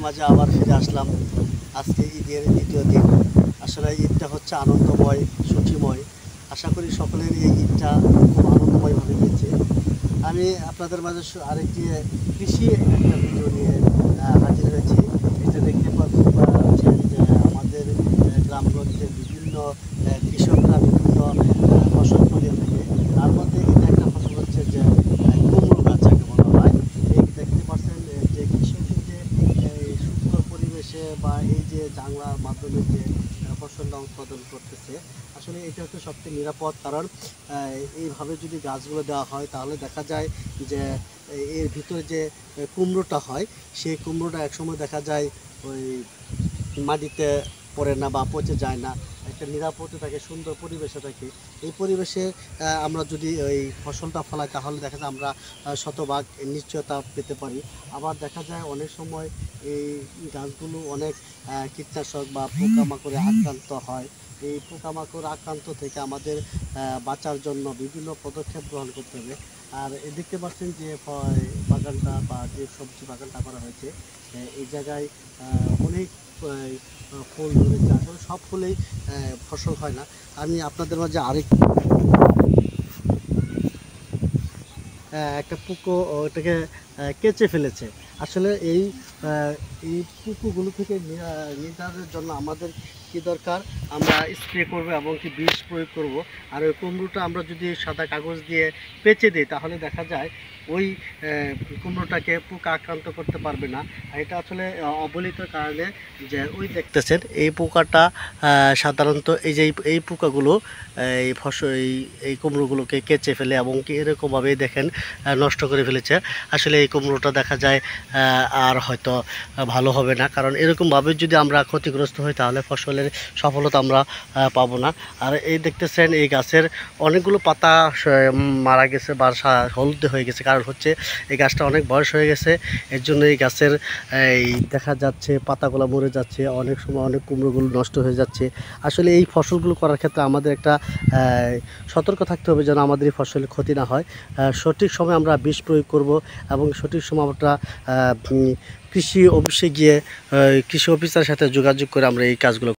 মাঝে আবার ফিরে আসলাম। আজকে ঈদের দ্বিতীয় দিন। আসলে ঈদটা হচ্ছে আনন্দময়, সুখীময়। আশা করি সকলের এই ঈদটা খুব আনন্দময়ভাবে গেছে। আমি আপনাদের মাঝে আরেকটি কৃষি একটা ভিডিও নিয়ে হাজির হয়েছি। এটা দেখতে পাচ্ছেন যে আমাদের গ্রামগঞ্জে বিভিন্ন কৃষকরা বিভিন্ন ফসল ফলিয়ে থাকে। তার মধ্যে এটা একটা ফসল হচ্ছে যে কুমড়ো গাছ যাকে বলা হয়। এই দেখতে পাচ্ছেন যে কৃষকের যে সুন্দর পরিবেশে বা এই যে জাংলার মাধ্যমে যে ফসলটা উৎপাদন করতেছে, আসলে এটা হচ্ছে সবচেয়ে নিরাপদ। কারণ এইভাবে যদি গাছগুলো দেওয়া হয় তাহলে দেখা যায় যে এর ভিতরে যে কুমড়োটা হয় সেই কুমড়োটা একসময় দেখা যায় ওই মাটিতে পড়ে না বা পচে যায় না, একটা নিরাপদে থাকে, সুন্দর পরিবেশে থাকে। এই পরিবেশে আমরা যদি ওই ফসলটা ফলাই তাহলে দেখা যায় আমরা শতভাগ নিশ্চয়তা পেতে পারি। আবার দেখা যায় অনেক সময় এই গাছগুলো অনেক কীটনাশক বা পোকামাকড়ে আক্রান্ত হয়। এই পোকামাকড় আক্রান্ত থেকে আমাদের বাঁচার জন্য বিভিন্ন পদক্ষেপ গ্রহণ করতে হবে। আর দেখতে পাচ্ছেন যে বাগানটা বা যে সবজি বাগানটা করা হয়েছে, এই জায়গায় অনেক ফুল ধরেছে। আসলে সব ফুলেই ফসল হয় না। আমি আপনাদের মাঝে একটা পুকো ওটাকে কেচে ফেলেছে। আসলে এই পুকুগুলো থেকে নির্ধারণের জন্য আমাদের কি দরকার, আমরা স্প্রে করব এবং কি বিষ প্রয়োগ করব। আর ওই কুমড়োটা আমরা যদি সাদা কাগজ দিয়ে পেঁচে দিই তাহলে দেখা যায় ওই কুমড়োটাকে পোকা আক্রান্ত করতে পারবে না। এটা আসলে অবহেলিত কারণে যে ওই দেখতেছেন এই পোকাটা সাধারণত এই পোকাগুলো এই এই কুমড়োগুলোকে কেচে ফেলে এবং কি এরকমভাবেই দেখেন নষ্ট করে ফেলেছে। আসলে এই কুমড়োটা দেখা যায় আর হয়তো ভালো হবে না, কারণ এরকমভাবে যদি আমরা ক্ষতিগ্রস্ত হই তাহলে ফসলের সফলতা আমরা পাবো না। আর এই দেখতেছেন এই গাছের অনেকগুলো পাতা মারা গেছে বা হলদে হয়ে গেছে, কারণ হচ্ছে এই গাছটা অনেক বয়স হয়ে গেছে। এর জন্য এই গাছের এই দেখা যাচ্ছে পাতাগুলো মরে যাচ্ছে, অনেক সময় অনেক কুমড়োগুলো নষ্ট হয়ে যাচ্ছে। আসলে এই ফসলগুলো করার ক্ষেত্রে আমাদের একটা সতর্ক থাকতে হবে যেন আমাদের এই ফসলের ক্ষতি না হয়। সঠিক সময় আমরা বিষ প্রয়োগ করব এবং সঠিক সময় আমরা কৃষি অফিসে গিয়ে কৃষি অফিসারের সাথে যোগাযোগ করে আমরা এই কাজগুলো